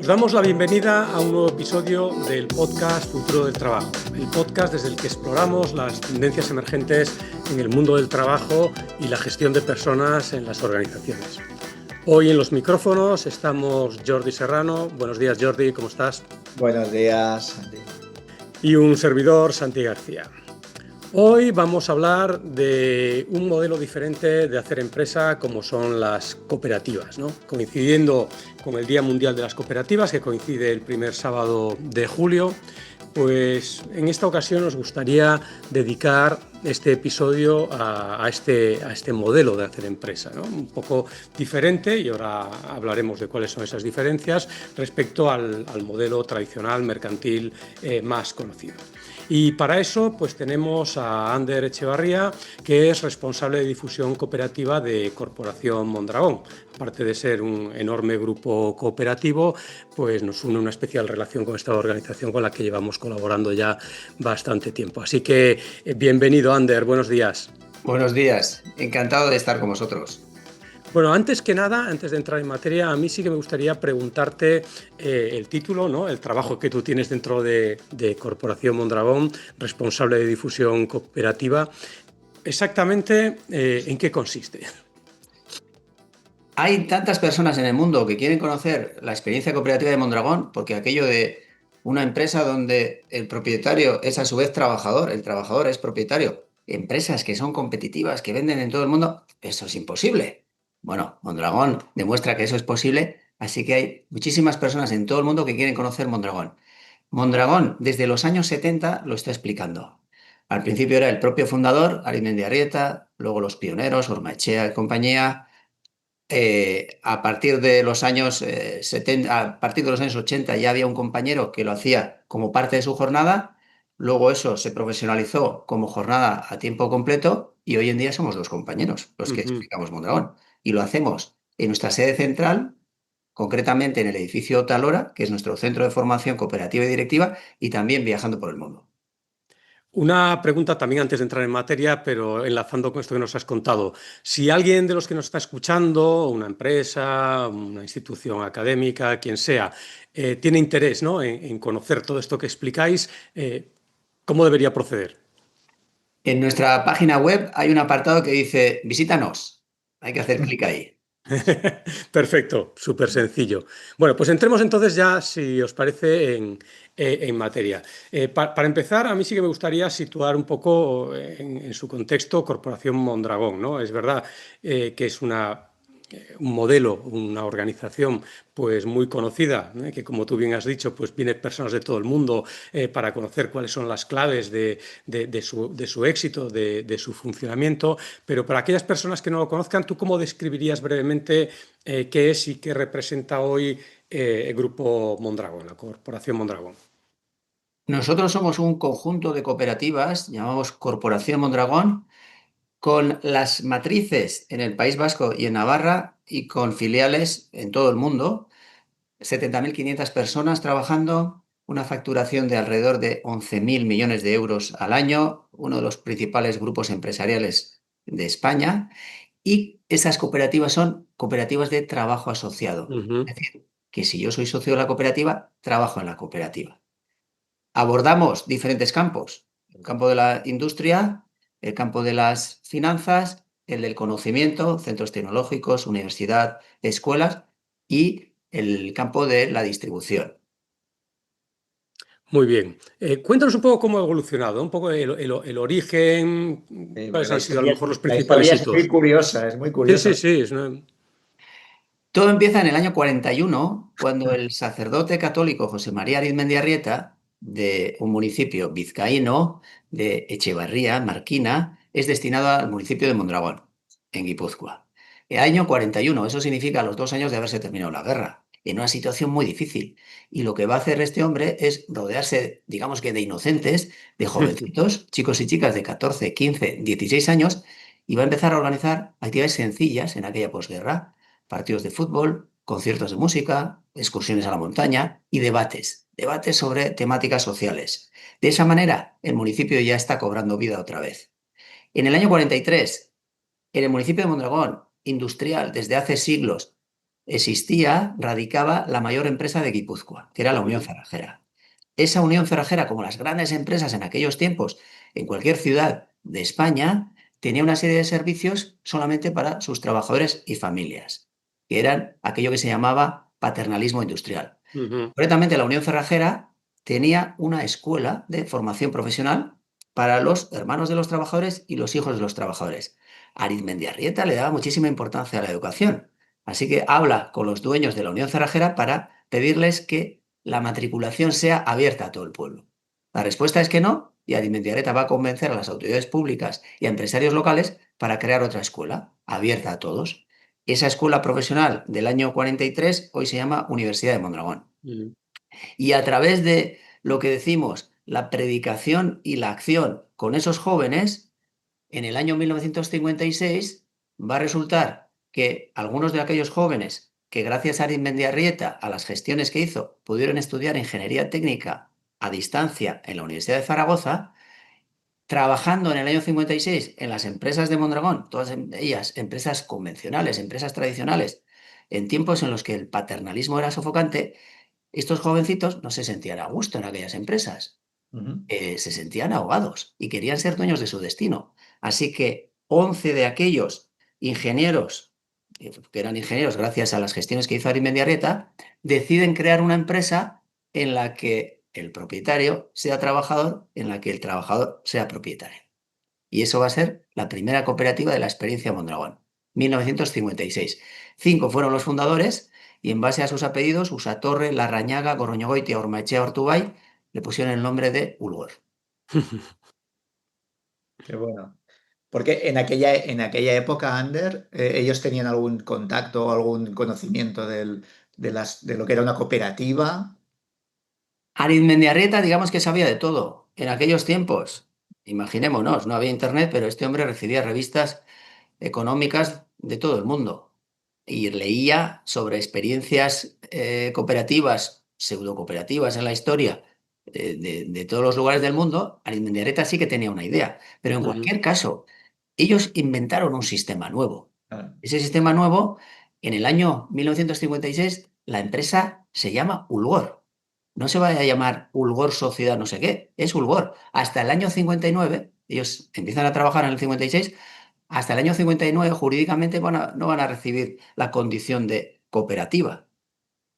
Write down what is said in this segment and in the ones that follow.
Os damos la bienvenida a un nuevo episodio del podcast Futuro del Trabajo, el podcast desde el que exploramos las tendencias emergentes en el mundo del trabajo y la gestión de personas en las organizaciones. Hoy en los micrófonos estamos Jordi Serrano. Buenos días, Jordi, ¿cómo estás? Buenos días, Santi. Y un servidor, Santi García. Hoy vamos a hablar de un modelo diferente de hacer empresa como son las cooperativas, ¿no? Coincidiendo con el Día Mundial de las Cooperativas, que coincide el primer sábado de julio, pues en esta ocasión nos gustaría dedicar este episodio a este modelo de hacer empresa, ¿no? Un poco diferente, y ahora hablaremos de cuáles son esas diferencias respecto al modelo tradicional mercantil más conocido. Y para eso pues tenemos a Ander Echevarría, que es responsable de difusión cooperativa de Corporación Mondragón. Aparte de ser un enorme grupo cooperativo, pues nos une una especial relación con esta organización con la que llevamos colaborando ya bastante tiempo. Así que bienvenido, Ander, buenos días. Buenos días, encantado de estar con vosotros. Bueno, antes que nada, antes de entrar en materia, a mí sí que me gustaría preguntarte el título, ¿no? El trabajo que tú tienes dentro de Corporación Mondragón, responsable de difusión cooperativa. Exactamente, ¿en qué consiste? Hay tantas personas en el mundo que quieren conocer la experiencia cooperativa de Mondragón, porque aquello de una empresa donde el propietario es a su vez trabajador, el trabajador es propietario, empresas que son competitivas, que venden en todo el mundo, eso es imposible. Bueno, Mondragón demuestra que eso es posible, así que hay muchísimas personas en todo el mundo que quieren conocer Mondragón. Mondragón, desde los años 70, lo está explicando. Al principio era el propio fundador, Arizmendi Arrieta, luego los pioneros, Ormaechea y compañía. A partir de los años 70, a partir de los años 80 ya había un compañero que lo hacía como parte de su jornada, luego eso se profesionalizó como jornada a tiempo completo y hoy en día somos dos compañeros los que explicamos Mondragón y lo hacemos en nuestra sede central, concretamente en el edificio Talora, que es nuestro centro de formación cooperativa y directiva, y también viajando por el mundo. Una pregunta también antes de entrar en materia, pero enlazando con esto que nos has contado. Si alguien de los que nos está escuchando, una empresa, una institución académica, quien sea, tiene interés, ¿no?, en conocer todo esto que explicáis, ¿cómo debería proceder? En nuestra página web hay un apartado que dice visítanos. Hay que hacer clic ahí. Perfecto, súper sencillo. Bueno, pues entremos entonces ya, si os parece, en materia. Para empezar, a mí sí que me gustaría situar un poco en su contexto Corporación Mondragón, ¿no? Es verdad que es un modelo, una organización pues muy conocida, que como tú bien has dicho, pues vienen personas de todo el mundo para conocer cuáles son las claves de su éxito, de su funcionamiento, pero para aquellas personas que no lo conozcan, ¿tú cómo describirías brevemente qué es y qué representa hoy el Grupo Mondragón, la Corporación Mondragón? Nosotros somos un conjunto de cooperativas, llamamos Corporación Mondragón, con las matrices en el País Vasco y en Navarra y con filiales en todo el mundo. 70.500 personas trabajando, una facturación de alrededor de 11.000 millones de euros al año, uno de los principales grupos empresariales de España. Y esas cooperativas son cooperativas de trabajo asociado. Ujú. Es decir, que si yo soy socio de la cooperativa, trabajo en la cooperativa. Abordamos diferentes campos, el campo de la industria, el campo de las finanzas, el del conocimiento, centros tecnológicos, universidad, escuelas y el campo de la distribución. Muy bien. Cuéntanos un poco cómo ha evolucionado, un poco el origen, Bueno, cuáles la han sido a lo historia, mejor los la principales historia es muy hitos. curiosa, es muy Sí, curiosa. sí, sí. Todo empieza en el año 41, cuando el sacerdote católico José María Arizmendiarrieta, de un municipio vizcaíno de Echevarría, Marquina, es destinado al municipio de Mondragón, en Guipúzcoa. El año 41, eso significa los 2 años de haberse terminado la guerra, en una situación muy difícil. Y lo que va a hacer este hombre es rodearse, digamos que de inocentes, de jovencitos, chicos y chicas de 14, 15, 16 años, y va a empezar a organizar actividades sencillas en aquella posguerra: partidos de fútbol, conciertos de música, excursiones a la montaña y debates sobre temáticas sociales. De esa manera, el municipio ya está cobrando vida otra vez. En el año 43, en el municipio de Mondragón, industrial desde hace siglos, radicaba la mayor empresa de Guipúzcoa, que era la Unión Ujú, Cerrajera. Esa Unión Cerrajera, como las grandes empresas en aquellos tiempos, en cualquier ciudad de España, tenía una serie de servicios solamente para sus trabajadores y familias, que eran aquello que se llamaba paternalismo industrial. ujú, Concretamente, la Unión Cerrajera tenía una escuela de formación profesional para los hermanos de los trabajadores y los hijos de los trabajadores. Arizmendiarrieta le daba muchísima importancia a la educación, así que habla con los dueños de la Unión Cerrajera para pedirles que la matriculación sea abierta a todo el pueblo. La respuesta es que no, y Arizmendiarrieta va a convencer a las autoridades públicas y a empresarios locales para crear otra escuela abierta a todos. Esa escuela profesional del año 43 hoy se llama Universidad de Mondragón. ujú. Y a través de lo que decimos, la predicación y la acción con esos jóvenes, en el año 1956 va a resultar que algunos de aquellos jóvenes que gracias a Arizmendiarrieta, a las gestiones que hizo, pudieron estudiar ingeniería técnica a distancia en la Universidad de Zaragoza, trabajando en el año 56 en las empresas de Mondragón, todas ellas empresas convencionales, empresas tradicionales, en tiempos en los que el paternalismo era sofocante, estos jovencitos no se sentían a gusto en aquellas empresas, Ujú. se sentían ahogados y querían ser dueños de su destino. Así que 11 de aquellos ingenieros, que eran ingenieros gracias a las gestiones que hizo Arizmendiarrieta, deciden crear una empresa en la que el propietario sea trabajador, en la que el trabajador sea propietario. Y eso va a ser la primera cooperativa de la experiencia Mondragón, 1956. 5 fueron los fundadores y en base a sus apellidos, Usatorre, Larrañaga, Gorroñogoitia, Ormaechea, Ortubay, le pusieron el nombre de Ulgor. Qué bueno. Porque en aquella época, Ander, ellos tenían algún contacto o algún conocimiento de lo que era una cooperativa. Arizmendiarrieta, digamos que sabía de todo. En aquellos tiempos, imaginémonos, no había internet, pero este hombre recibía revistas económicas de todo el mundo y leía sobre experiencias cooperativas, pseudocooperativas en la historia de todos los lugares del mundo. Arizmendiarrieta sí que tenía una idea, pero en Ujú. cualquier caso, ellos inventaron un sistema nuevo. Ah, Ese sistema nuevo, en el año 1956, la empresa se llama Ulgor. No se va a llamar Ulgor Sociedad no sé qué, es Ulgor. Hasta el año 59, ellos empiezan a trabajar en el 56, hasta el año 59 jurídicamente no van a recibir la condición de cooperativa.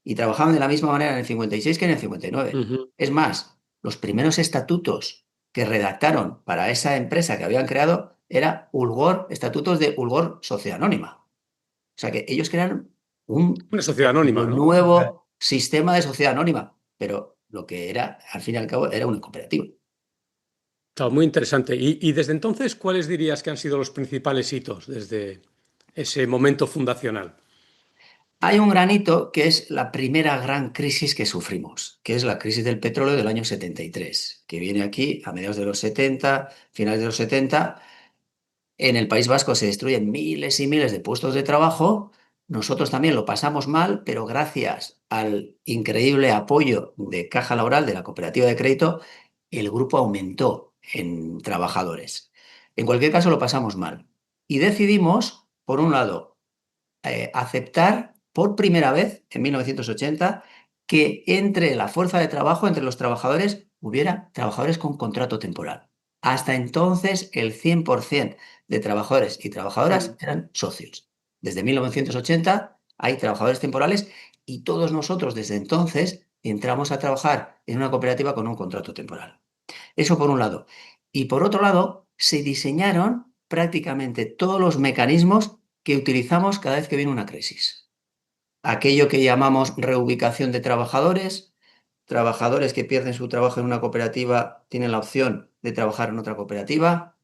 Y trabajaban de la misma manera en el 56 que en el 59. Ujú. Es más, los primeros estatutos que redactaron para esa empresa que habían creado era Ulgor, estatutos de Ulgor Sociedad Anónima. O sea que ellos crearon un Una sociedad anónima, ¿no? vale. nuevo sistema de sociedad anónima, pero lo que era, al fin y al cabo, era una cooperativa. Claro, muy interesante. Y desde entonces, ¿cuáles dirías que han sido los principales hitos desde ese momento fundacional? Hay un granito que es la primera gran crisis que sufrimos, que es la crisis del petróleo del año 73, que viene aquí a mediados de los 70, finales de los 70. En el País Vasco se destruyen miles y miles de puestos de trabajo. Nosotros también lo pasamos mal, pero gracias al increíble apoyo de Caja Laboral, de la cooperativa de crédito, el grupo aumentó en trabajadores. En cualquier caso, lo pasamos mal. Y decidimos, por un lado, aceptar por primera vez, en 1980, que entre la fuerza de trabajo, entre los trabajadores, hubiera trabajadores con contrato temporal. Hasta entonces, el 100% de trabajadores y trabajadoras Mm. eran socios. Desde 1980 hay trabajadores temporales y todos nosotros desde entonces entramos a trabajar en una cooperativa con un contrato temporal. Eso por un lado. Y por otro lado, se diseñaron prácticamente todos los mecanismos que utilizamos cada vez que viene una crisis. Aquello que llamamos reubicación de trabajadores, trabajadores que pierden su trabajo en una cooperativa tienen la opción de trabajar en otra cooperativa,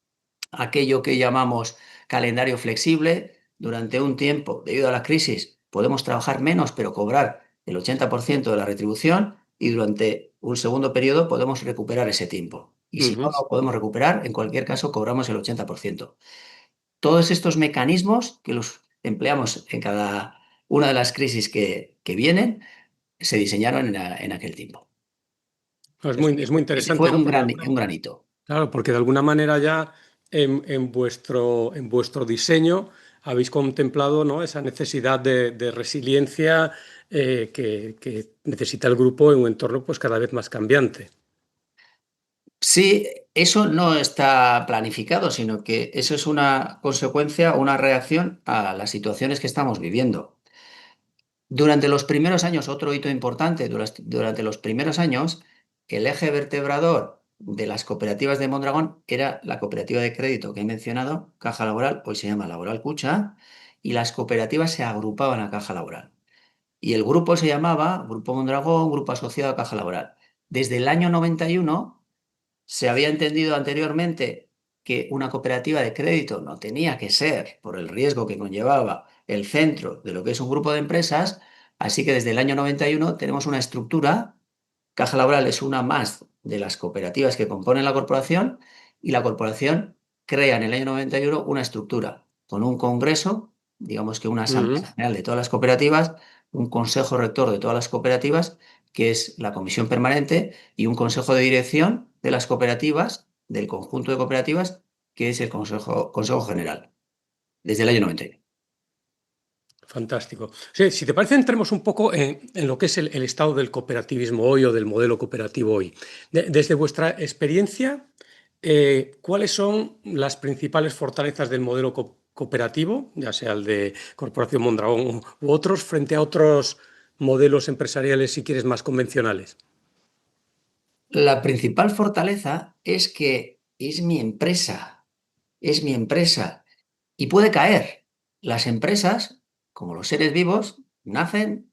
aquello que llamamos calendario flexible, durante un tiempo, debido a la crisis, podemos trabajar menos pero cobrar el 80% de la retribución y durante un segundo periodo podemos recuperar ese tiempo. Y si no Ujú. lo podemos recuperar, en cualquier caso cobramos el 80%. Todos estos mecanismos que los empleamos en cada una de las crisis que vienen se diseñaron en aquel tiempo. Así que Es muy ese interesante, fue ¿no? Porque un granito. claro, porque de alguna manera ya en vuestro diseño habéis contemplado, ¿no?, esa necesidad de resiliencia que necesita el grupo en un entorno pues, cada vez más cambiante. Sí, eso no está planificado, sino que eso es una consecuencia, una reacción a las situaciones que estamos viviendo. Durante los primeros años, otro hito importante, durante los primeros años, el eje vertebrador de las cooperativas de Mondragón era la cooperativa de crédito que he mencionado, Caja Laboral, hoy se llama Laboral Cucha, y las cooperativas se agrupaban a Caja Laboral. Y el grupo se llamaba Grupo Mondragón, Grupo Asociado a Caja Laboral. Desde el año 91 se había entendido anteriormente que una cooperativa de crédito no tenía que ser, por el riesgo que conllevaba, el centro de lo que es un grupo de empresas, así que desde el año 91 tenemos una estructura. Caja Laboral es una más de las cooperativas que componen la corporación y la corporación crea en el año 91 una estructura con un congreso, digamos que una asamblea Ujú. general de todas las cooperativas, un consejo rector de todas las cooperativas, que es la comisión permanente, y un consejo de dirección de las cooperativas, del conjunto de cooperativas, que es el consejo general, desde el año 91. Fantástico. Sí, si te parece, entremos un poco en lo que es el estado del cooperativismo hoy o del modelo cooperativo hoy. Desde vuestra experiencia, ¿cuáles son las principales fortalezas del modelo cooperativo, ya sea el de Corporación Mondragón u otros, frente a otros modelos empresariales, si quieres, más convencionales? La principal fortaleza es que es mi empresa y puede caer. Las empresas, como los seres vivos, nacen,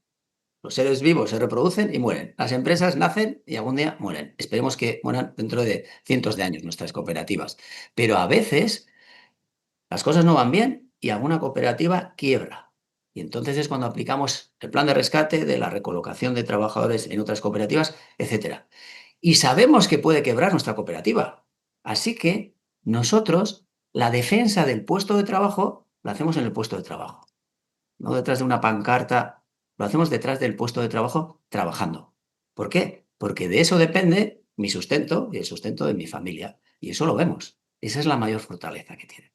los seres vivos se reproducen y mueren. Las empresas nacen y algún día mueren. Esperemos que mueran dentro de cientos de años nuestras cooperativas. Pero a veces las cosas no van bien y alguna cooperativa quiebra. Y entonces es cuando aplicamos el plan de rescate, de la recolocación de trabajadores en otras cooperativas, etcétera. Y sabemos que puede quebrar nuestra cooperativa. Así que nosotros la defensa del puesto de trabajo la hacemos en el puesto de trabajo, no detrás de una pancarta, lo hacemos detrás del puesto de trabajo trabajando. ¿Por qué? Porque de eso depende mi sustento y el sustento de mi familia. Y eso lo vemos. Esa es la mayor fortaleza que tiene.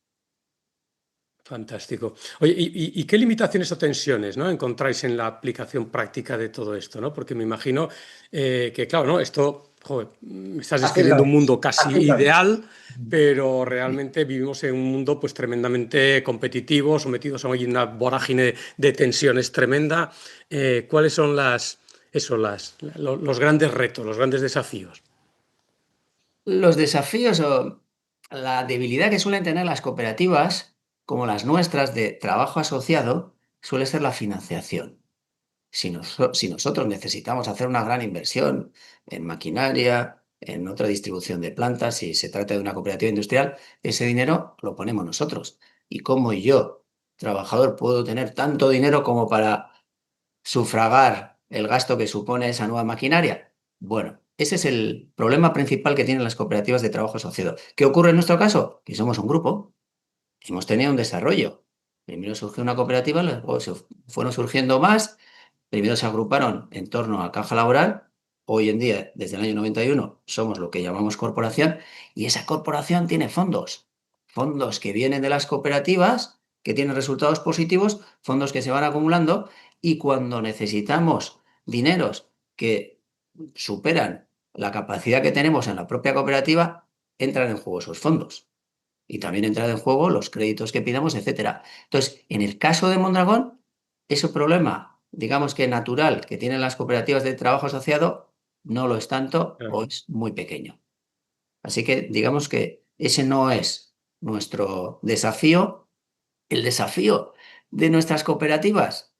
Fantástico. Oye, ¿y qué limitaciones o tensiones, ¿no?, encontráis en la aplicación práctica de todo esto, ¿no? Porque me imagino que, claro, ¿no?, esto, joder, me estás describiendo un mundo casi ideal, pero realmente vivimos en un mundo pues tremendamente competitivo, sometidos a una vorágine de tensiones tremenda. ¿Cuáles son los grandes retos, los grandes desafíos? Los desafíos o la debilidad que suelen tener las cooperativas, como las nuestras de trabajo asociado, suele ser la financiación. Si nosotros necesitamos hacer una gran inversión en maquinaria, en otra distribución de plantas, si se trata de una cooperativa industrial, ese dinero lo ponemos nosotros. ¿Y cómo yo, trabajador, puedo tener tanto dinero como para sufragar el gasto que supone esa nueva maquinaria? Bueno, ese es el problema principal que tienen las cooperativas de trabajo asociado. ¿Qué ocurre en nuestro caso? Que somos un grupo, hemos tenido un desarrollo. Primero surgió una cooperativa, luego se fueron surgiendo más. Primero se agruparon en torno a Caja Laboral. Hoy en día, desde el año 91, somos lo que llamamos corporación y esa corporación tiene fondos. Fondos que vienen de las cooperativas, que tienen resultados positivos, fondos que se van acumulando y cuando necesitamos dineros que superan la capacidad que tenemos en la propia cooperativa, entran en juego esos fondos. Y también entran en juego los créditos que pidamos, etcétera. Entonces, en el caso de Mondragón, ese problema, digamos que natural, que tienen las cooperativas de trabajo asociado, no lo es tanto o es muy pequeño. Así que digamos que ese no es nuestro desafío. El desafío de nuestras cooperativas,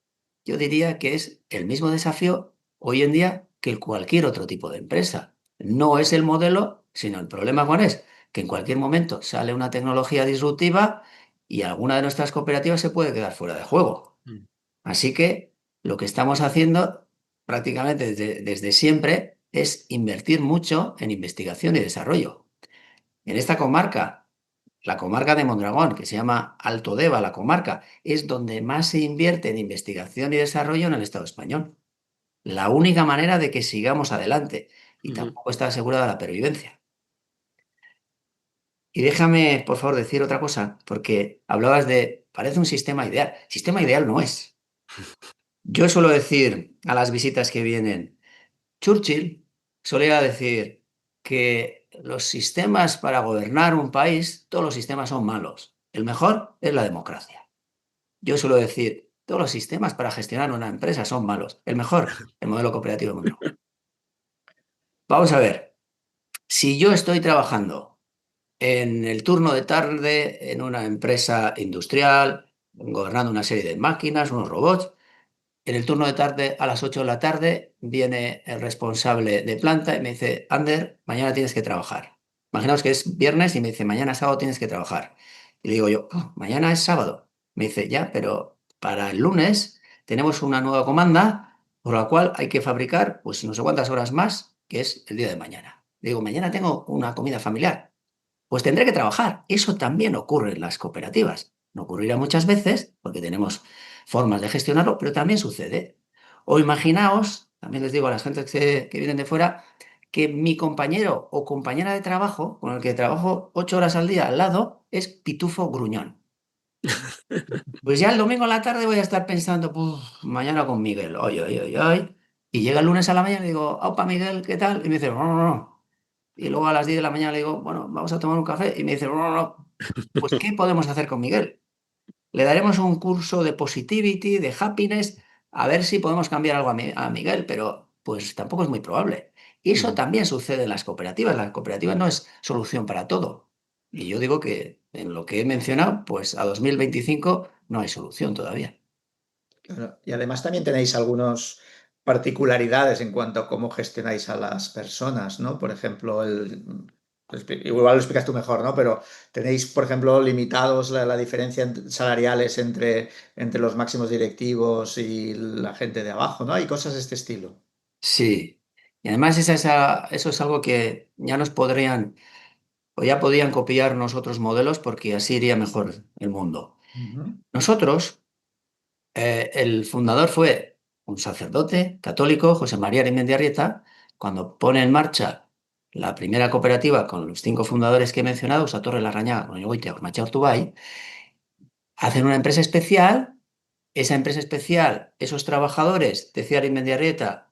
yo diría que es el mismo desafío hoy en día que cualquier otro tipo de empresa. No es el modelo, sino el problema cuál es, que en cualquier momento sale una tecnología disruptiva y alguna de nuestras cooperativas se puede quedar fuera de juego. Mm. Así que lo que estamos haciendo prácticamente desde siempre es invertir mucho en investigación y desarrollo. En esta comarca, la comarca de Mondragón, que se llama Alto Deva, la comarca, es donde más se invierte en investigación y desarrollo en el Estado español. La única manera de que sigamos adelante y Ujú. tampoco está asegurada la pervivencia. Y déjame, por favor, decir otra cosa, porque hablabas de parece un sistema ideal. Sistema ideal no es. Yo suelo decir a las visitas que vienen, Churchill solía decir que los sistemas para gobernar un país, todos los sistemas son malos. El mejor es la democracia. Yo suelo decir, todos los sistemas para gestionar una empresa son malos. El mejor, el modelo cooperativo de Mondragón. Vamos a ver, si yo estoy trabajando en el turno de tarde en una empresa industrial, gobernando una serie de máquinas, unos robots, en el turno de tarde, a las 8 de la tarde, viene el responsable de planta y me dice, Ander, mañana tienes que trabajar. Imaginaos que es viernes y me dice, mañana sábado tienes que trabajar. Y le digo yo, "Oh, mañana es sábado". Me dice, ya, pero para el lunes tenemos una nueva comanda por la cual hay que fabricar pues no sé cuántas horas más, que es el día de mañana. Le digo, mañana tengo una comida familiar. Pues tendré que trabajar. Eso también ocurre en las cooperativas. No ocurrirá muchas veces, porque tenemos formas de gestionarlo, pero también sucede. O imaginaos, también les digo a las gentes que vienen de fuera, que mi compañero o compañera de trabajo, con el que trabajo 8 horas al día al lado, es pitufo gruñón. Pues ya el domingo en la tarde voy a estar pensando, "Puf, mañana con Miguel, ay, ay, ay, ay". Y llega el lunes a la mañana y digo, aupa Miguel, ¿qué tal? Y me dice, no, no, no. Y luego a las 10 de la mañana le digo, bueno, vamos a tomar un café. Y me dice, no, no, no. Pues, ¿qué podemos hacer con Miguel? Le daremos un curso de positivity, de happiness, a ver si podemos cambiar algo a Miguel, pero pues tampoco es muy probable. Y eso también sucede en las cooperativas. La cooperativa no es solución para todo. Y yo digo que en lo que he mencionado, pues a 2025 no hay solución todavía. Claro. Y además también tenéis algunas particularidades en cuanto a cómo gestionáis a las personas, ¿no? Por ejemplo, igual lo explicas tú mejor, ¿no? Pero tenéis, por ejemplo, limitados la diferencia salariales entre los máximos directivos y la gente de abajo, ¿no? Hay cosas de este estilo. Sí. Y además eso es algo que ya nos podrían o ya podían copiarnos otros modelos porque así iría mejor el mundo. Ujú. Nosotros, el fundador fue un sacerdote católico, José María Arrieta, cuando pone en marcha la primera cooperativa con los 5 fundadores que he mencionado, Usatorre Larrañaga, Goñogoitia, Ormaechea, Ortubay, hacen una empresa especial. Esa empresa especial, esos trabajadores, decía Arrieta,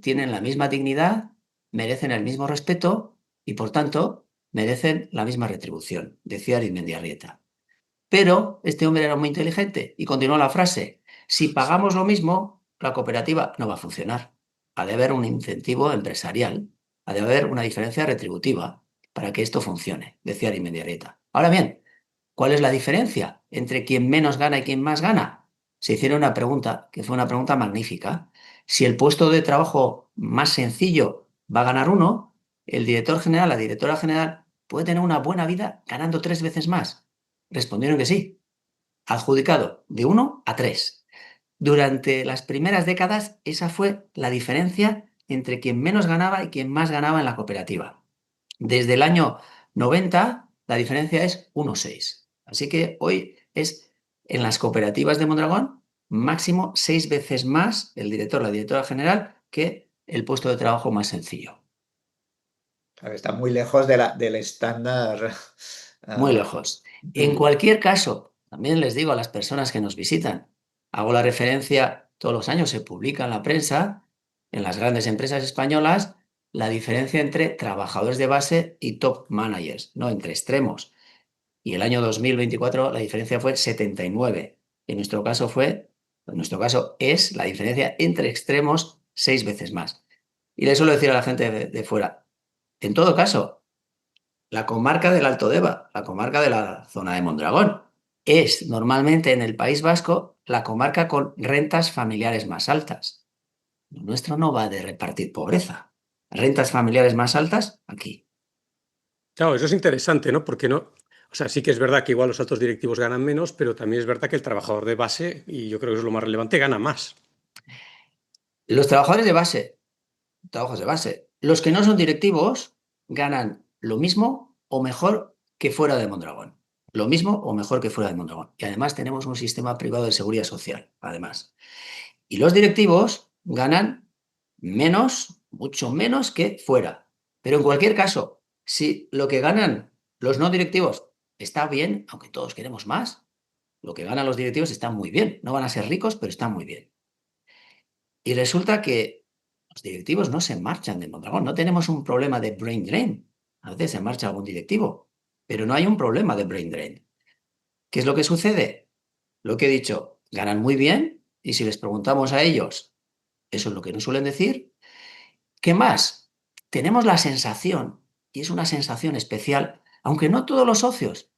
tienen la misma dignidad, merecen el mismo respeto y, por tanto, merecen la misma retribución, decía Arrieta. Pero este hombre era muy inteligente y continuó la frase, si pagamos lo mismo, la cooperativa no va a funcionar. Ha de haber un incentivo empresarial, ha de haber una diferencia retributiva para que esto funcione, decía Arrieta. Ahora bien, ¿cuál es la diferencia entre quien menos gana y quien más gana? Se hicieron una pregunta, que fue una pregunta magnífica. Si el puesto de trabajo más sencillo va a ganar uno, el director general, la directora general, puede tener una buena vida ganando 3 veces más. Respondieron que sí. Adjudicado de 1 a 3. Durante las primeras décadas, esa fue la diferencia entre quien menos ganaba y quien más ganaba en la cooperativa. Desde el año 90, la diferencia es 1,6. Así que hoy es en las cooperativas de Mondragón máximo 6 veces más el director, la directora general, que el puesto de trabajo más sencillo. Claro, está muy lejos del estándar. Muy ah, lejos. En del- cualquier caso, también les digo a las personas que nos visitan, hago la referencia, todos los años se publica en la prensa, en las grandes empresas españolas, la diferencia entre trabajadores de base y top managers, no entre extremos. Y el año 2024 la diferencia fue 79. En nuestro caso es la diferencia entre extremos 6 veces más. Y le suelo decir a la gente de fuera, en todo caso, la comarca del Alto Deva, la comarca de la zona de Mondragón, es normalmente en el País Vasco la comarca con rentas familiares más altas. Lo nuestro no va de repartir pobreza. Rentas familiares más altas, aquí. Claro, eso es interesante, ¿no? Porque no, o sea, sí que es verdad que igual los altos directivos ganan menos, pero también es verdad que el trabajador de base, y yo creo que eso es lo más relevante, gana más. Los trabajadores de base, trabajos de base, los que no son directivos ganan lo mismo o mejor que fuera de Mondragón. Lo mismo o mejor que fuera de Mondragón. Y además tenemos un sistema privado de seguridad social, además. Y los directivos ganan menos, mucho menos que fuera. Pero en cualquier caso, si lo que ganan los no directivos está bien, aunque todos queremos más, Lo que ganan los directivos está muy bien. No van a ser ricos, pero están muy bien. Y resulta que los directivos no se marchan de Mondragón. No tenemos un problema de brain drain. A veces se marcha algún directivo, pero no hay un problema de brain drain. ¿Qué es lo que sucede? Lo que he dicho, ganan muy bien y si les preguntamos a ellos, eso es lo que nos suelen decir. ¿Qué más? Tenemos la sensación, y es una sensación especial, aunque no todos los socios,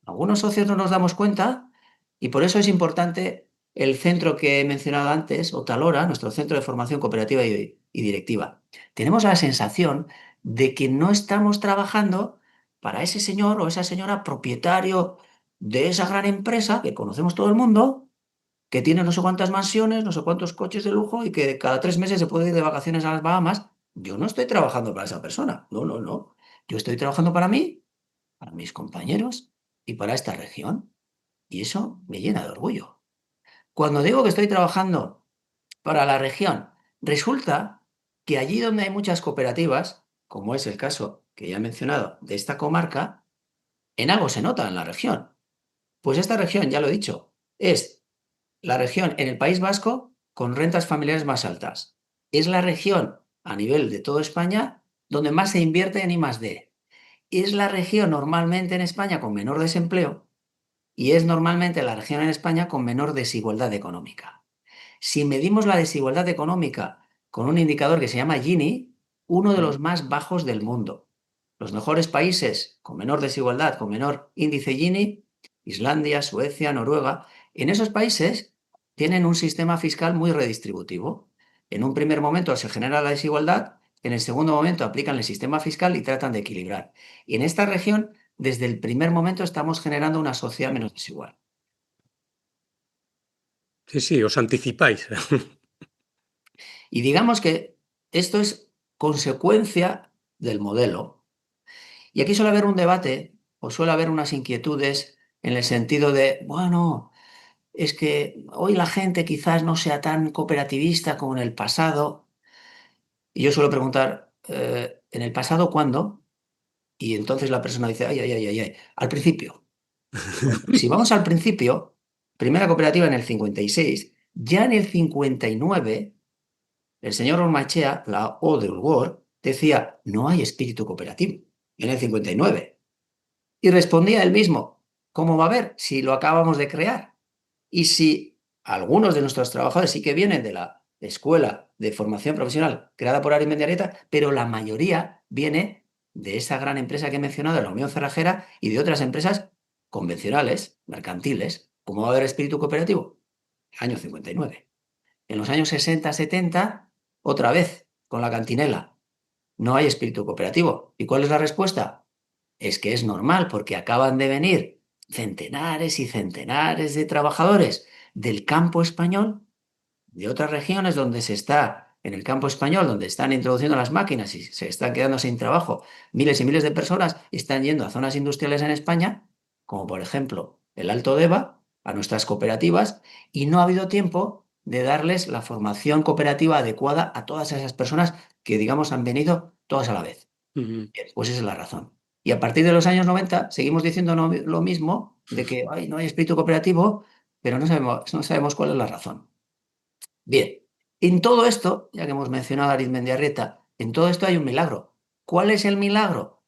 algunos socios no nos damos cuenta y por eso es importante el centro que he mencionado antes, Otalora, nuestro centro de formación cooperativa y directiva. Tenemos la sensación de que no estamos trabajando para ese señor o esa señora propietario de esa gran empresa que conocemos todo el mundo, que tiene no sé cuántas mansiones, no sé cuántos coches de lujo y que cada 3 meses se puede ir de vacaciones a las Bahamas. Yo no estoy trabajando para esa persona. No, no, no. Yo estoy trabajando para mí, para mis compañeros y para esta región. Y eso me llena de orgullo. Cuando digo que estoy trabajando para la región, resulta que allí donde hay muchas cooperativas, como es el caso que ya he mencionado de esta comarca, en algo se nota en la región. Pues esta región, ya lo he dicho, es la región en el País Vasco con rentas familiares más altas. Es la región a nivel de toda España donde más se invierte en I+D. Es la región normalmente en España con menor desempleo y es normalmente la región en España con menor desigualdad económica. Si medimos la desigualdad económica con un indicador que se llama Gini, uno de los más bajos del mundo. Los mejores países con menor desigualdad, con menor índice Gini, Islandia, Suecia, Noruega, en esos países tienen un sistema fiscal muy redistributivo. En un primer momento se genera la desigualdad, en el segundo momento aplican el sistema fiscal y tratan de equilibrar. Y en esta región, desde el primer momento estamos generando una sociedad menos desigual. Sí, sí, os anticipáis. Y digamos que esto es consecuencia del modelo. Y aquí suele haber un debate o suele haber unas inquietudes en el sentido de, bueno, es que hoy la gente quizás no sea tan cooperativista como en el pasado. Y yo suelo preguntar, ¿en el pasado cuándo? Y entonces la persona dice, ay, ay, ay, ay, ay, al principio. Bueno, pues si vamos al principio, primera cooperativa en el 56, ya en el 59 el señor Ormachea, la O de Ulgor, decía, no hay espíritu cooperativo, en el 59. Y respondía él mismo, ¿cómo va a haber si lo acabamos de crear? Y si algunos de nuestros trabajadores sí que vienen de la escuela de formación profesional creada por Arizmendiarrieta, pero la mayoría viene de esa gran empresa que he mencionado, de la Unión Cerrajera, y de otras empresas convencionales, mercantiles. ¿Cómo va a haber espíritu cooperativo? Año 59. En los años 60, 70, otra vez, con la cantinela. No hay espíritu cooperativo. ¿Y cuál es la respuesta? Es que es normal, porque acaban de venir centenares y centenares de trabajadores del campo español, de otras regiones donde se está, en el campo español, donde están introduciendo las máquinas y se están quedando sin trabajo. Miles y miles de personas están yendo a zonas industriales en España, como por ejemplo el Alto Deva, a nuestras cooperativas, y no ha habido tiempo de darles la formación cooperativa adecuada a todas esas personas que, digamos, han venido todas a la vez. Ujú. Bien, pues esa es la razón. Y a partir de los años 90 seguimos diciendo lo mismo, de que ay, no hay espíritu cooperativo, pero no sabemos cuál es la razón. Bien, en todo esto, ya que hemos mencionado a Arizmendiarrieta, en todo esto hay un milagro. ¿Cuál es el milagro?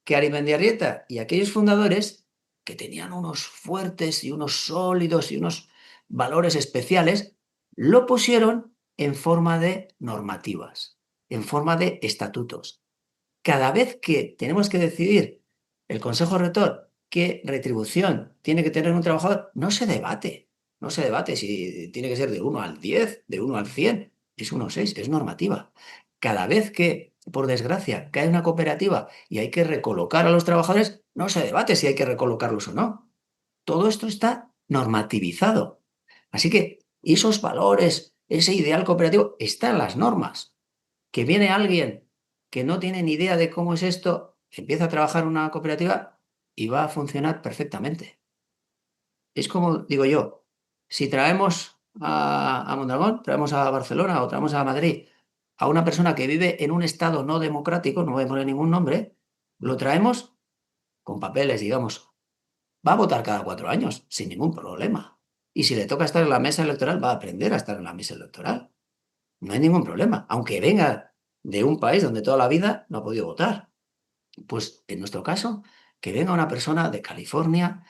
Que Arizmendiarrieta y aquellos fundadores, que tenían unos fuertes y unos sólidos y unos valores especiales, lo pusieron en forma de normativas, en forma de estatutos. Cada vez que tenemos que decidir el Consejo Rector qué retribución tiene que tener un trabajador, no se debate. No se debate si tiene que ser de 1 al 10, de 1 al 100. Es 1 a 6, es normativa. Cada vez que, por desgracia, cae una cooperativa y hay que recolocar a los trabajadores, no se debate si hay que recolocarlos o no. Todo esto está normativizado. Así que esos valores, ese ideal cooperativo, está en las normas. Que viene alguien que no tiene ni idea de cómo es esto, empieza a trabajar en una cooperativa y va a funcionar perfectamente. Es como digo yo, si traemos a Mondragón, traemos a Barcelona o traemos a Madrid a una persona que vive en un estado no democrático, no voy a poner ningún nombre, lo traemos con papeles, digamos, va a votar cada 4 años, sin ningún problema. Y si le toca estar en la mesa electoral, va a aprender a estar en la mesa electoral. No hay ningún problema, aunque venga de un país donde toda la vida no ha podido votar. Pues en nuestro caso, que venga una persona de California,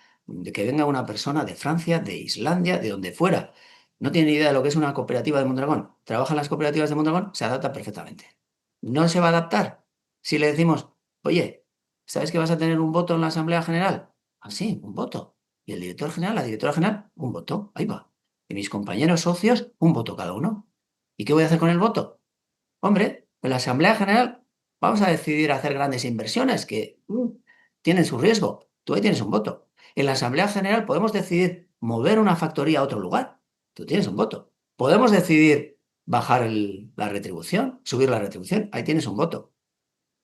que venga una persona de Francia, de Islandia, de donde fuera. No tiene ni idea de lo que es una cooperativa de Mondragón. Trabaja en las cooperativas de Mondragón, se adapta perfectamente. No se va a adaptar si le decimos, oye, ¿sabes que vas a tener un voto en la Asamblea General? Ah, sí, un voto. Y el director general, la directora general, un voto. Ahí va. Y mis compañeros socios, un voto cada uno. ¿Y qué voy a hacer con el voto? Hombre, en la Asamblea General vamos a decidir hacer grandes inversiones que tienen su riesgo. Tú ahí tienes un voto. En la Asamblea General podemos decidir mover una factoría a otro lugar. Tú tienes un voto. Podemos decidir bajar la retribución, subir la retribución. Ahí tienes un voto.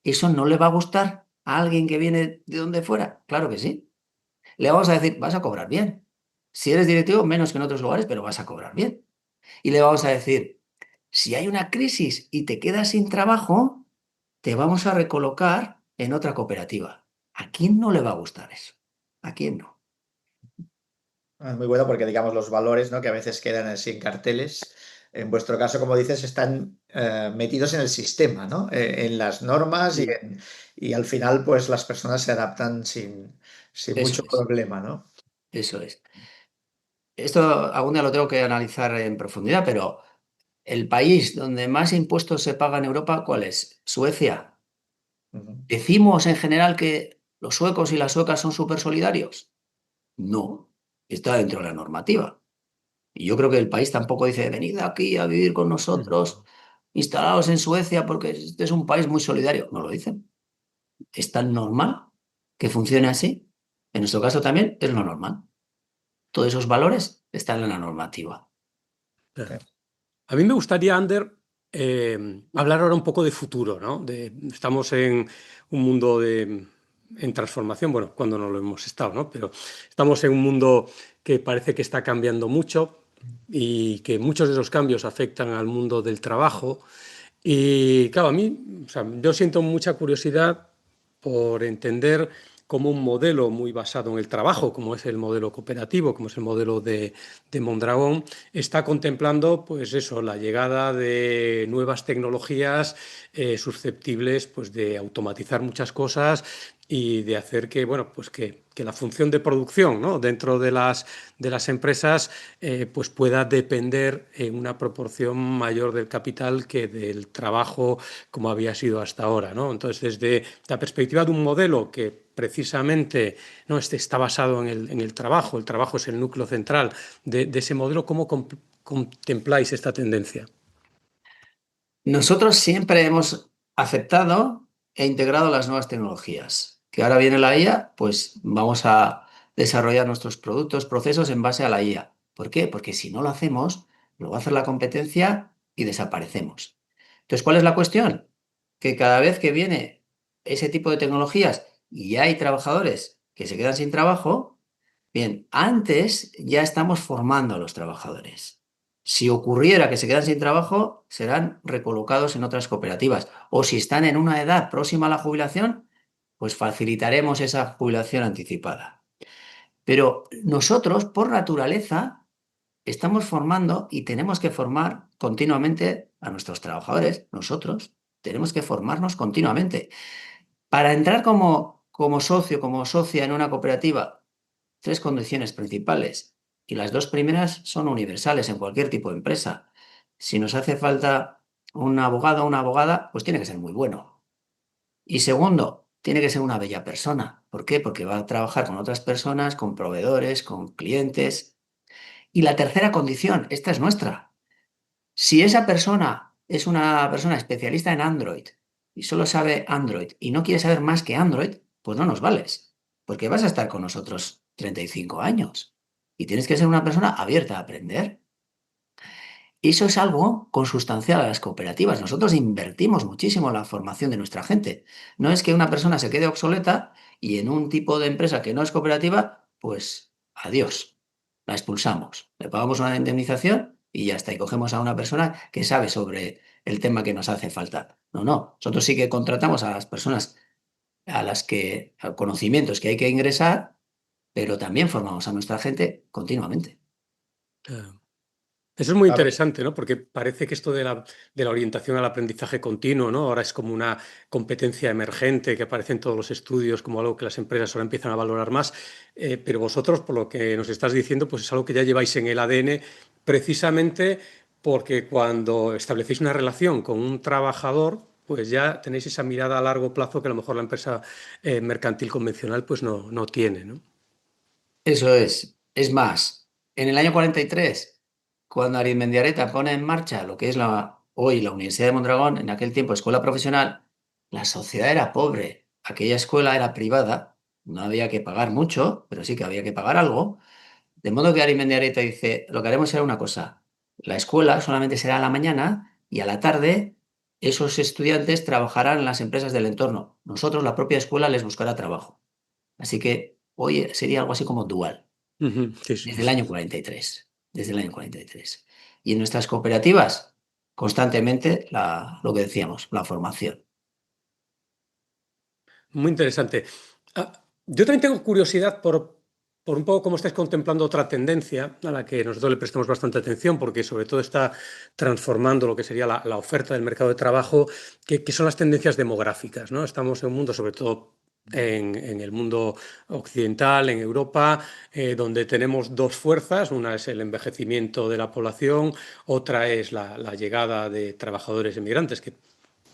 ¿Eso no le va a gustar a alguien que viene de donde fuera? Claro que sí. Le vamos a decir, vas a cobrar bien. Si eres directivo, menos que en otros lugares, pero vas a cobrar bien. Y le vamos a decir, si hay una crisis y te quedas sin trabajo, te vamos a recolocar en otra cooperativa. ¿A quién no le va a gustar eso? ¿A quién no? Es muy bueno porque, digamos, los valores, ¿no? Que a veces quedan así en carteles, en vuestro caso, como dices, están metidos en el sistema, ¿no? En las normas Mm. y al final, pues las personas se adaptan sin Eso mucho es, problema, ¿no? eso es. Esto algún día lo tengo que analizar en profundidad, pero el país donde más impuestos se pagan en Europa, ¿cuál es? Suecia. Ujú. ¿Decimos en general que los suecos y las suecas son súper solidarios? No, está dentro de la normativa. Y yo creo que el país tampoco dice, venid aquí a vivir con nosotros, instalados en Suecia, porque este es un país muy solidario. No lo dicen. Es tan normal que funcione así. En nuestro caso también es lo normal. Todos esos valores están en la normativa. Sí. Claro. A mí me gustaría, Ander, hablar ahora un poco de futuro, ¿no? Estamos en un mundo en transformación, bueno, cuando no lo hemos estado, ¿no? Pero estamos en un mundo que parece que está cambiando mucho y que muchos de esos cambios afectan al mundo del trabajo. Y claro, a mí, o sea, yo siento mucha curiosidad por entender cómo un modelo muy basado en el trabajo, como es el modelo cooperativo, como es el modelo de Mondragón, está contemplando, pues eso, la llegada de nuevas tecnologías susceptibles, pues, de automatizar muchas cosas y de hacer que, bueno, pues que la función de producción, ¿no? Dentro de las empresas pues pueda depender en una proporción mayor del capital que del trabajo como había sido hasta ahora, ¿no? Entonces, desde la perspectiva de un modelo que precisamente no está basado en el trabajo es el núcleo central de ese modelo, ¿cómo contempláis esta tendencia? Nosotros siempre hemos aceptado e integrado las nuevas tecnologías. Que ahora viene la IA, pues vamos a desarrollar nuestros productos, procesos en base a la IA. ¿Por qué? Porque si no lo hacemos, lo va a hacer la competencia y desaparecemos. Entonces, ¿cuál es la cuestión? Que cada vez que viene ese tipo de tecnologías y hay trabajadores que se quedan sin trabajo, bien, antes ya estamos formando a los trabajadores. Si ocurriera que se quedan sin trabajo, serán recolocados en otras cooperativas. O si están en una edad próxima a la jubilación, pues facilitaremos esa jubilación anticipada. Pero nosotros, por naturaleza, estamos formando y tenemos que formar continuamente a nuestros trabajadores. Nosotros tenemos que formarnos continuamente. Para entrar como socio, como socia en una cooperativa, 3 condiciones principales. Y las 2 primeras son universales en cualquier tipo de empresa. Si nos hace falta un abogado o una abogada, pues tiene que ser muy bueno. Y segundo, tiene que ser una bella persona. ¿Por qué? Porque va a trabajar con otras personas, con proveedores, con clientes. Y la tercera condición, esta es nuestra. Si esa persona es una persona especialista en Android y solo sabe Android y no quiere saber más que Android, pues no nos vales, porque vas a estar con nosotros 35 años y tienes que ser una persona abierta a aprender. Y eso es algo consustancial a las cooperativas. Nosotros invertimos muchísimo en la formación de nuestra gente. No es que una persona se quede obsoleta y en un tipo de empresa que no es cooperativa, pues adiós, la expulsamos. Le pagamos una indemnización y ya está. Y cogemos a una persona que sabe sobre el tema que nos hace falta. No, no. Nosotros sí que contratamos a las personas a conocimientos que hay que ingresar pero también formamos a nuestra gente continuamente. Claro. Eso es muy Claro, interesante, ¿no? Porque parece que esto de la orientación al aprendizaje continuo, ¿no? Ahora es como una competencia emergente que aparece en todos los estudios como algo que las empresas ahora empiezan a valorar más. Pero vosotros, por lo que nos estás diciendo, pues es algo que ya lleváis en el ADN precisamente porque cuando establecéis una relación con un trabajador, pues ya tenéis esa mirada a largo plazo que a lo mejor la empresa mercantil convencional pues no tiene, ¿no? Eso es. Es más, en el año 43, cuando Arizmendiareta pone en marcha lo que es hoy la Universidad de Mondragón, en aquel tiempo escuela profesional, la sociedad era pobre. Aquella escuela era privada, no había que pagar mucho, pero sí que había que pagar algo. De modo que Arizmendiareta dice, lo que haremos será una cosa, la escuela solamente será a la mañana y a la tarde esos estudiantes trabajarán en las empresas del entorno. Nosotros, la propia escuela, les buscará trabajo. Así que hoy sería algo así como dual, Ujú, sí, sí. desde el año 43, desde el año 43. Y en nuestras cooperativas, constantemente lo que decíamos, la formación. Muy interesante. Yo también tengo curiosidad por un poco cómo estáis contemplando otra tendencia a la que nosotros le prestamos bastante atención, porque sobre todo está transformando lo que sería la oferta del mercado de trabajo, que son las tendencias demográficas, ¿no? Estamos en un mundo, sobre todo en el mundo occidental, en Europa, donde tenemos dos fuerzas. Una es el envejecimiento de la población, otra es la llegada de trabajadores emigrantes, que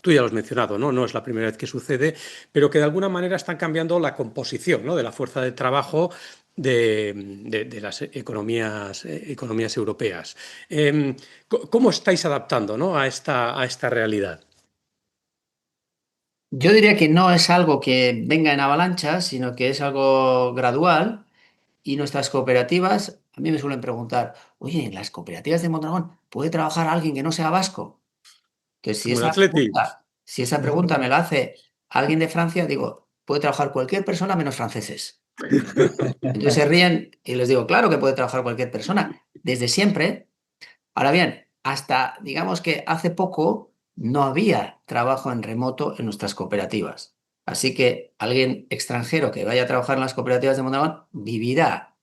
tú ya lo has mencionado, ¿no? No es la primera vez que sucede, pero que de alguna manera están cambiando la composición, ¿no? De la fuerza de trabajo de las economías europeas. ¿Cómo estáis adaptando, ¿no? a esta realidad? Yo diría que no es algo que venga en avalancha, sino que es algo gradual. Y nuestras cooperativas, a mí me suelen preguntar, oye, ¿en las cooperativas de Mondragón puede trabajar alguien que no sea vasco? Que si Como el esa Atleti. pregunta, si esa pregunta me la hace alguien de Francia, digo, puede trabajar cualquier persona menos franceses. Entonces se ríen y les digo, claro que puede trabajar cualquier persona, desde siempre. Ahora bien, hasta digamos que hace poco no había trabajo en remoto en nuestras cooperativas. Así que alguien extranjero que vaya a trabajar en las cooperativas de Mondragón vivirá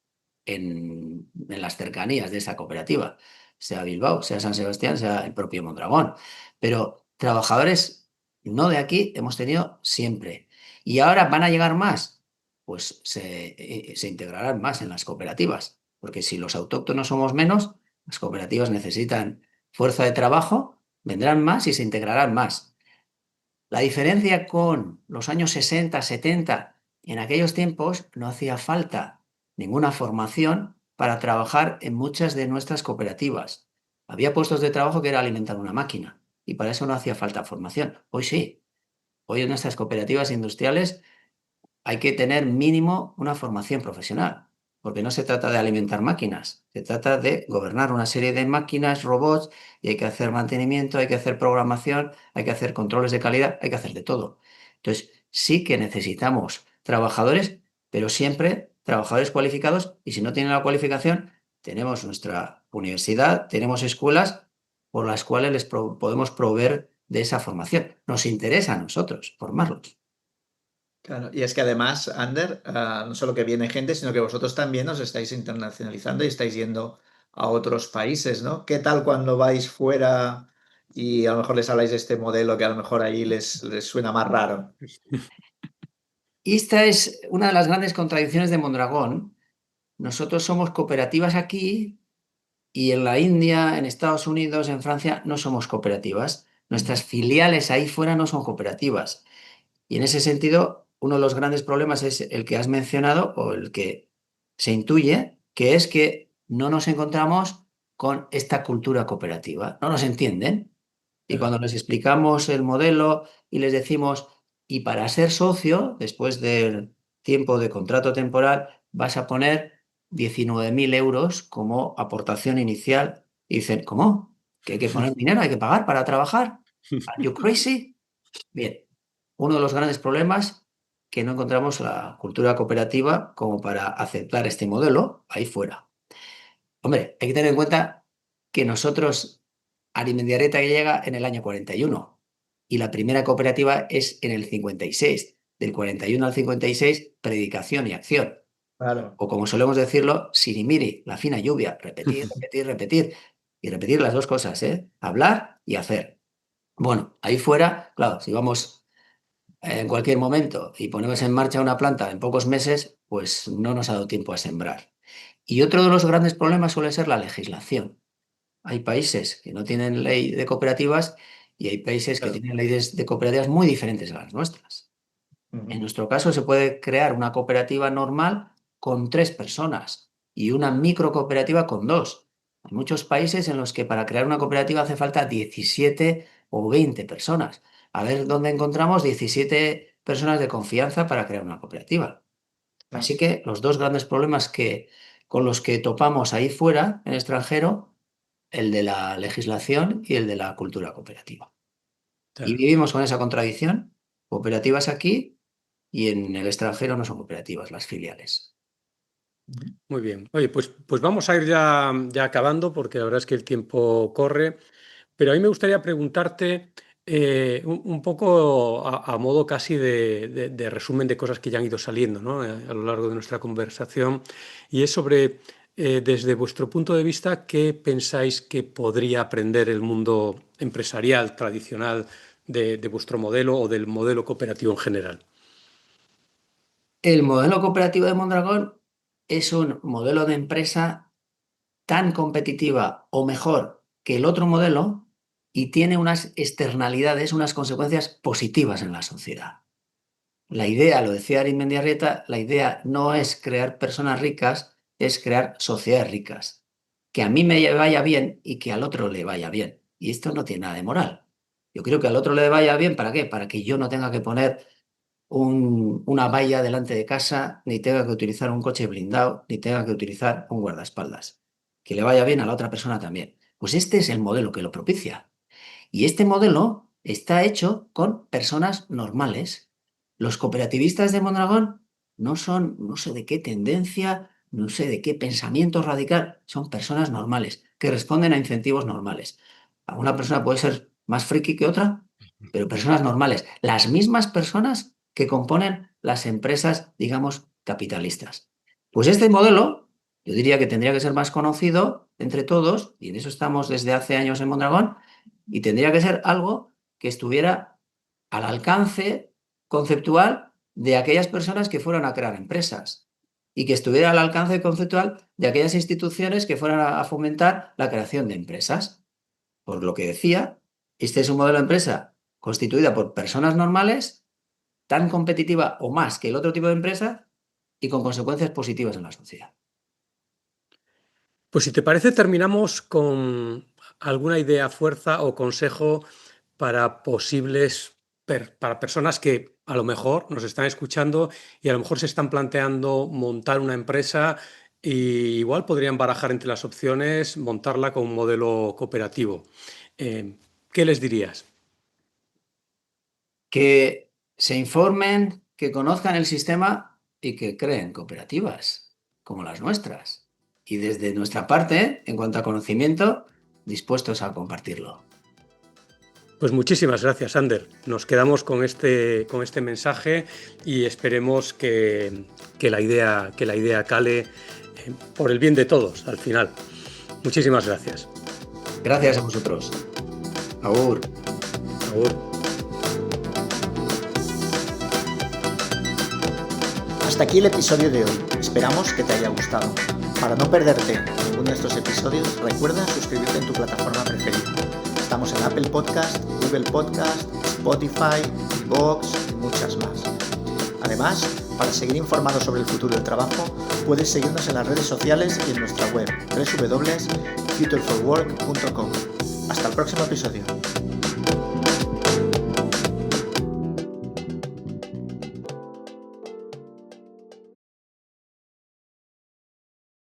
en las cercanías de esa cooperativa, sea Bilbao, sea San Sebastián, sea el propio Mondragón. Pero trabajadores no de aquí hemos tenido siempre. Y ahora van a llegar más, pues se integrarán más en las cooperativas, porque si los autóctonos somos menos, las cooperativas necesitan fuerza de trabajo, vendrán más y se integrarán más. La diferencia con los años 60, 70, en aquellos tiempos no hacía falta ninguna formación para trabajar en muchas de nuestras cooperativas. Había puestos de trabajo que era alimentar una máquina y para eso no hacía falta formación. Hoy sí. Hoy en nuestras cooperativas industriales hay que tener mínimo una formación profesional, porque no se trata de alimentar máquinas, se trata de gobernar una serie de máquinas, robots, y hay que hacer mantenimiento, hay que hacer programación, hay que hacer controles de calidad, hay que hacer de todo. Entonces, sí que necesitamos trabajadores, pero siempre trabajadores cualificados, y si no tienen la cualificación, tenemos nuestra universidad, tenemos escuelas por las cuales podemos proveer de esa formación. Nos interesa a nosotros formarlos. claro. Y es que además, Ander, no solo que viene gente, sino que vosotros también os estáis internacionalizando y estáis yendo a otros países, ¿no? ¿Qué tal cuando vais fuera y a lo mejor les habláis de este modelo que a lo mejor ahí les suena más raro? Y esta es una de las grandes contradicciones de Mondragón. Nosotros somos cooperativas aquí y en la India, en Estados Unidos, en Francia, no somos cooperativas. Nuestras filiales ahí fuera no son cooperativas. Y en ese sentido, uno de los grandes problemas es el que has mencionado o el que se intuye, que es que no nos encontramos con esta cultura cooperativa. No nos entienden. Y cuando les explicamos el modelo y les decimos, y para ser socio, después del tiempo de contrato temporal, vas a poner 19.000 euros como aportación inicial. Y dicen, ¿cómo? ¿Que hay que poner dinero? ¿Hay que pagar para trabajar? ¿Are you crazy? Bien, uno de los grandes problemas que no encontramos la cultura cooperativa como para aceptar este modelo ahí fuera. Hombre, hay que tener en cuenta que nosotros, Arizmendiareta llega en el año 41 y la primera cooperativa es en el 56. Del 41 al 56, predicación y acción. Claro. O como solemos decirlo, sirimiri, la fina lluvia, repetir, repetir, repetir. Y repetir las dos cosas, ¿eh? Hablar y hacer. Bueno, ahí fuera, claro, si vamos en cualquier momento y ponemos en marcha una planta en pocos meses, pues no nos ha dado tiempo a sembrar. Y otro de los grandes problemas suele ser la legislación. Hay países que no tienen ley de cooperativas y hay países que Claro. tienen leyes de cooperativas muy diferentes a las nuestras. En Ujú. nuestro caso se puede crear una cooperativa normal con 3 personas y una microcooperativa con 2. Hay muchos países en los que para crear una cooperativa hace falta 17 o 20 personas. A ver dónde encontramos 17 personas de confianza para crear una cooperativa. Ah, Así que los dos grandes problemas con los que topamos ahí fuera, en el extranjero, el de la legislación y el de la cultura cooperativa. Y Claro. vivimos con esa contradicción, cooperativas aquí y en el extranjero no son cooperativas las filiales. ujú. Muy bien. Oye, pues vamos a ir ya acabando porque la verdad es que el tiempo corre. Pero a mí me gustaría preguntarte un poco a modo casi de resumen de cosas que ya han ido saliendo, ¿no? A lo largo de nuestra conversación. Y es sobre, desde vuestro punto de vista, ¿qué pensáis que podría aprender el mundo empresarial tradicional de vuestro modelo o del modelo cooperativo en general? El modelo cooperativo de Mondragón es un modelo de empresa tan competitiva o mejor que el otro modelo y tiene unas externalidades, unas consecuencias positivas en la sociedad. La idea, lo decía Arizmendiarrieta, la idea no es crear personas ricas, es crear sociedades ricas. Que a mí me vaya bien y que al otro le vaya bien. Y esto no tiene nada de moral. Yo creo que al otro le vaya bien, ¿para qué? Para que yo no tenga que poner una valla delante de casa, ni tenga que utilizar un coche blindado, ni tenga que utilizar un guardaespaldas. Que le vaya bien a la otra persona también. Pues este es el modelo que lo propicia. Y este modelo está hecho con personas normales. Los cooperativistas de Mondragón no son, no sé de qué tendencia, no sé de qué pensamiento radical, son personas normales que responden a incentivos normales. Alguna persona puede ser más friki que otra, pero personas normales, las mismas personas que componen las empresas, digamos, capitalistas. Pues este modelo, yo diría que tendría que ser más conocido entre todos, y en eso estamos desde hace años en Mondragón, y tendría que ser algo que estuviera al alcance conceptual de aquellas personas que fueran a crear empresas y que estuviera al alcance conceptual de aquellas instituciones que fueran a fomentar la creación de empresas. Por lo que decía, este es un modelo de empresa constituida por personas normales, tan competitiva o más que el otro tipo de empresa y con consecuencias positivas en la sociedad. Pues si te parece, terminamos con alguna idea, fuerza o consejo para para personas que a lo mejor nos están escuchando y a lo mejor se están planteando montar una empresa y igual podrían barajar entre las opciones montarla con un modelo cooperativo. Eh, ¿Qué les dirías? Que se informen, que conozcan el sistema y que creen cooperativas como las nuestras. Y desde nuestra parte, en cuanto a conocimiento, dispuestos a compartirlo. Pues muchísimas gracias, Ander. Nos quedamos con este mensaje y esperemos que la idea cale por el bien de todos al final. Muchísimas gracias. Gracias a vosotros. Agur. Agur. Hasta aquí el episodio de hoy. Esperamos que te haya gustado. Para no perderte ninguno de estos episodios, recuerda suscribirte en tu plataforma preferida. Estamos en Apple Podcast, Google Podcast, Spotify, iVoox y muchas más. Además, para seguir informado sobre el futuro del trabajo, puedes seguirnos en las redes sociales y en nuestra web www.futureforwork.com. Hasta el próximo episodio.